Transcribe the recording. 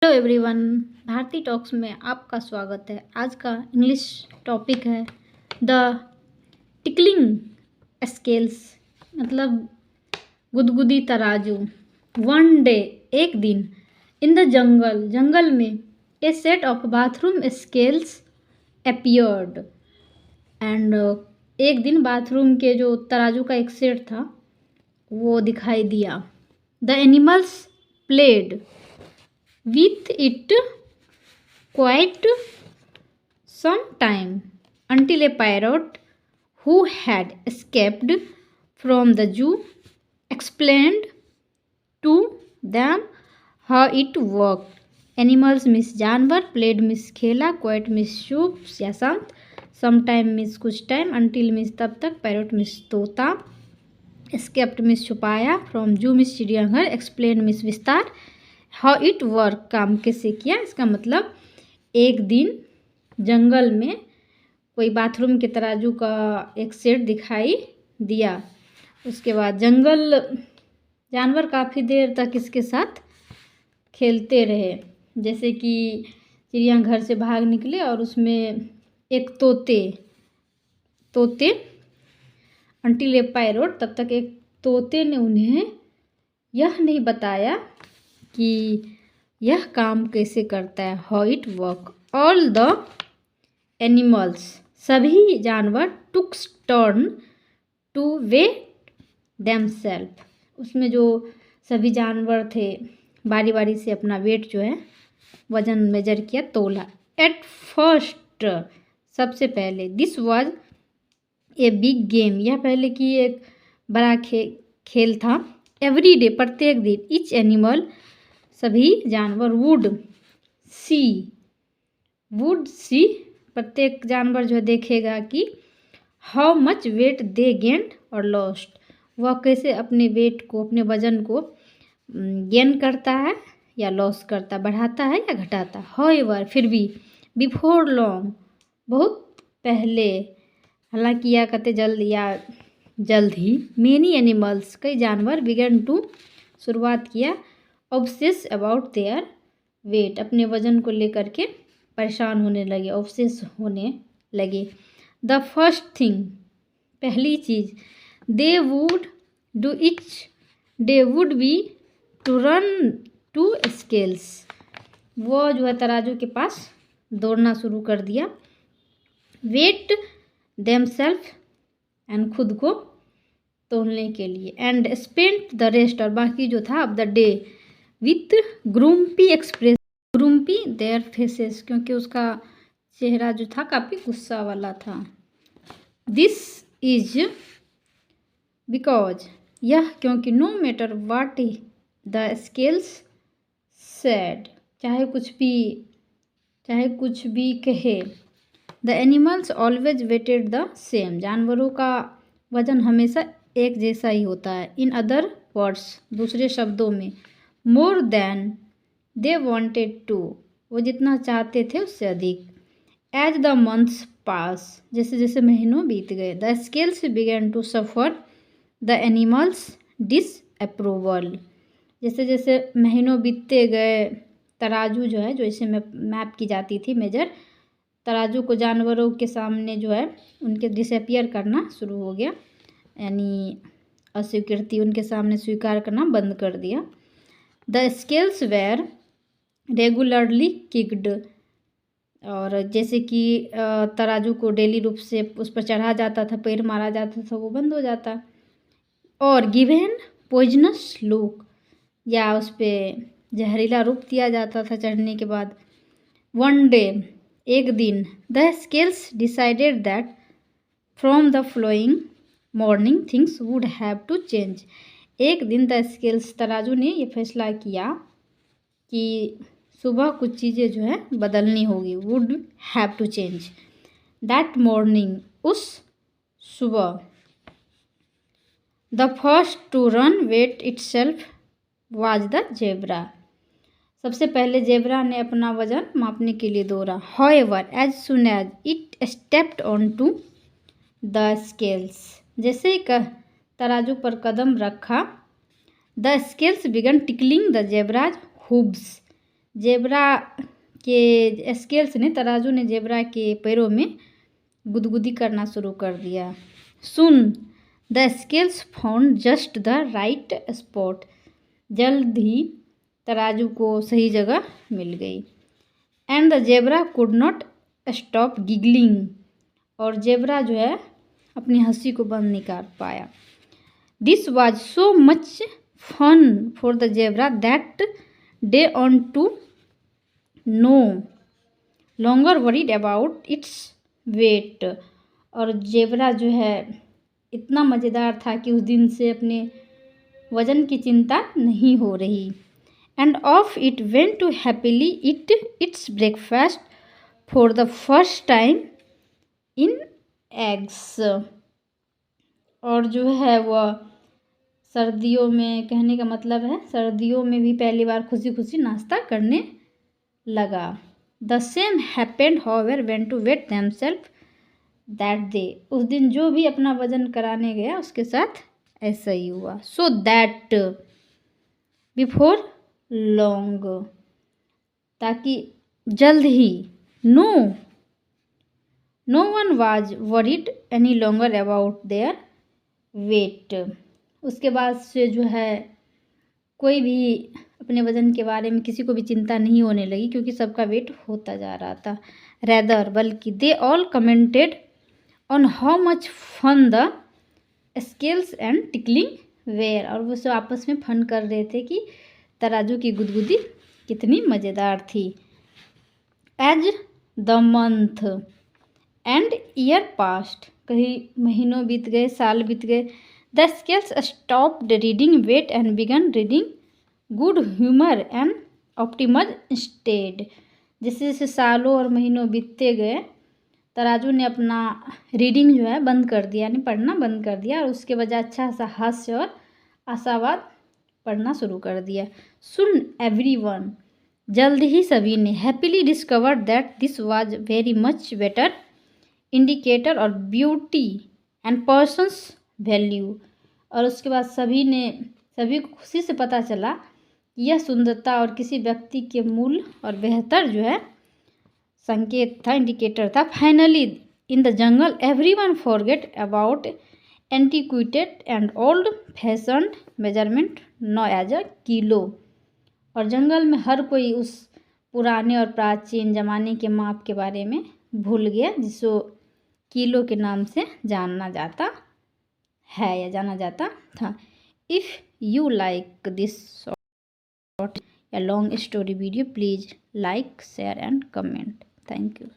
Hello everyone. Bharti talks में आपका स्वागत है। आज का इंग्लिश टॉपिक है द टिकलिंग स्केल्स, मतलब गुदगुदी तराजू। वन डे, एक दिन, इन द जंगल, जंगल में, a set of bathroom scales appeared and एक दिन बाथरूम के जो तराजू का एक सेट था वो दिखाई दिया। The animals played with it quite some time until a parrot who had escaped from the zoo explained to them how it worked. Animals miss जानवर, played miss खेला, quite miss चुप या शांत, sometime miss कुछ time, until miss तब तक, parrot miss तोता, escaped miss छुपाया, from zoo miss चिड़ियाघर, explained miss विस्तार, हाउ इट वर्क काम कैसे किया। इसका मतलब एक दिन जंगल में कोई बाथरूम के तराजू का एक सेट दिखाई दिया। उसके बाद जानवर काफ़ी देर तक इसके साथ खेलते रहे, जैसे कि चिड़ियाघर से भाग निकले और उसमें एक तोते अंटिल ए पैरोट, तब तक एक तोते ने उन्हें यह नहीं बताया कि यह काम कैसे करता है, how it work. All the animals, सभी जानवर, टुक टर्न टू वेट देमसेल्फ, उसमें जो सभी जानवर थे बारी बारी से अपना वेट जो है वजन मेजर किया, तोला। एट फर्स्ट, सबसे पहले, this was a big game, यह पहले की एक बड़ा खेल था। एवरी डे, प्रत्येक दिन, ईच एनिमल, सभी जानवर, वुड सी, प्रत्येक जानवर जो है देखेगा कि how much weight they gained और लॉस्ट, वह कैसे अपने वेट को, अपने वजन को गेन करता है या लॉस करता, बढ़ाता है या घटाता। हाउएवर, फिर भी, बिफोर लॉन्ग, बहुत पहले, हालांकि या कहते जल्द ही, मेनी एनिमल्स, कई जानवर, बिगन टू, शुरुआत किया, ऑब्सेस अबाउट देयर वेट, अपने वजन को लेकर के परेशान होने लगे, ऑब्सेस होने लगे। द फर्स्ट थिंग, पहली चीज़, they would be to run to scales, वो जो है तराजू के पास दौड़ना शुरू कर दिया। वेट देमसेल्फ, एंड खुद को तोलने के लिए। एंड स्पेंट द रेस्ट, और बाकी जो था अब the day, with grumpy express, grumpy their faces, क्योंकि उसका चेहरा जो था काफ़ी गुस्सा वाला था। दिस इज बिकॉज, यह क्योंकि, no matter what the scales said, चाहे कुछ भी कहे, the animals always weighed the same, जानवरों का वजन हमेशा एक जैसा ही होता है। इन अदर वर्ड्स, दूसरे शब्दों में, more than they wanted to, वो जितना चाहते थे उससे अधिक। एज द मंथ्स पास, जैसे जैसे महीनों बीत गए, the scales began to suffer the animals disapproval, जैसे जैसे महीनों बीतते गए, तराजू जो है, जो इसे मैप की जाती थी मेजर, तराजू को जानवरों के सामने जो है उनके डिसअपियर करना शुरू हो गया, यानी अस्वीकृति, उनके सामने स्वीकार करना बंद कर दिया। The scales were regularly kicked, और जैसे कि तराजू को डेली रूप से उस पर चढ़ा जाता था, पैर मारा जाता था, वो बंद हो जाता। और गिवेन पॉइजनस लुक, या उस पर जहरीला रूप दिया जाता था चढ़ने के बाद। वन डे, एक दिन, the scales decided that from the following morning things would have to change, एक दिन द स्केल्स, तराजू ने ये फैसला किया कि सुबह कुछ चीज़ें जो है बदलनी होगी, would have to change. That morning, उस सुबह, the first to run weight itself was the zebra, सबसे पहले जेब्रा ने अपना वजन मापने के लिए दौड़ा। However, as soon as it stepped on to the scales, जैसे ही तराजू पर कदम रखा, the scales began tickling the zebra's hooves, zebra के स्केल्स ने, तराजू ने जेब्रा के पैरों में गुदगुदी करना शुरू कर दिया। Soon the scales found just the right spot, जल्द ही तराजू को सही जगह मिल गई। And the zebra could not stop giggling, और जेब्रा जो है अपनी हंसी को बंद नहीं कर पाया। This was so much fun for the zebra that day on to no longer worried about its weight, और जेब्रा जो है इतना मज़ेदार था कि उस दिन से अपने वज़न की चिंता नहीं हो रही। And off it went to happily eat its breakfast for the first time in eggs, और जो है वह सर्दियों में, कहने का मतलब है सर्दियों में भी पहली बार खुशी खुशी नाश्ता करने लगा। The same happened however when to weigh themselves that day, उस दिन जो भी अपना वजन कराने गया उसके साथ ऐसा ही हुआ। सो दैट बिफोर लॉन्ग, ताकि जल्द ही, no one was worried any longer about their weight, उसके बाद से जो है कोई भी अपने वज़न के बारे में किसी को भी चिंता नहीं होने लगी, क्योंकि सबका वेट होता जा रहा था। रैदर, बल्कि they all commented on how much fun the scales and tickling were, और वो सब आपस में फन कर रहे थे कि तराजू की गुदगुदी कितनी मज़ेदार थी। As the month and year passed, कई महीनों बीत गए, साल बीत गए। The scales stopped reading weight and began reading good humour and optimism instead, जैसे जैसे सालों और महीनों बीतते गए, तराजू ने अपना रीडिंग जो है बंद कर दिया, यानी पढ़ना बंद कर दिया, और उसके बजाय अच्छा सा हास्य और आशावाद पढ़ना शुरू कर दिया। सुन एवरीवन, जल्द ही सभी ने, happily discovered that this was very much better indicator और ब्यूटी एंड पर्सनस वैल्यू, और उसके बाद सभी को खुशी से पता चला कि यह सुंदरता और किसी व्यक्ति के मूल और बेहतर जो है संकेत था, इंडिकेटर था। Finally in the jungle everyone forget about antiquated and old fashioned measurement known as a kilo, और जंगल में हर कोई उस पुराने और प्राचीन ज़माने के माप के बारे में भूल गया, जिसको किलो के नाम से जाना जाता है या जाना जाता था। If you like this short या long story video, please like, share and comment. Thank you.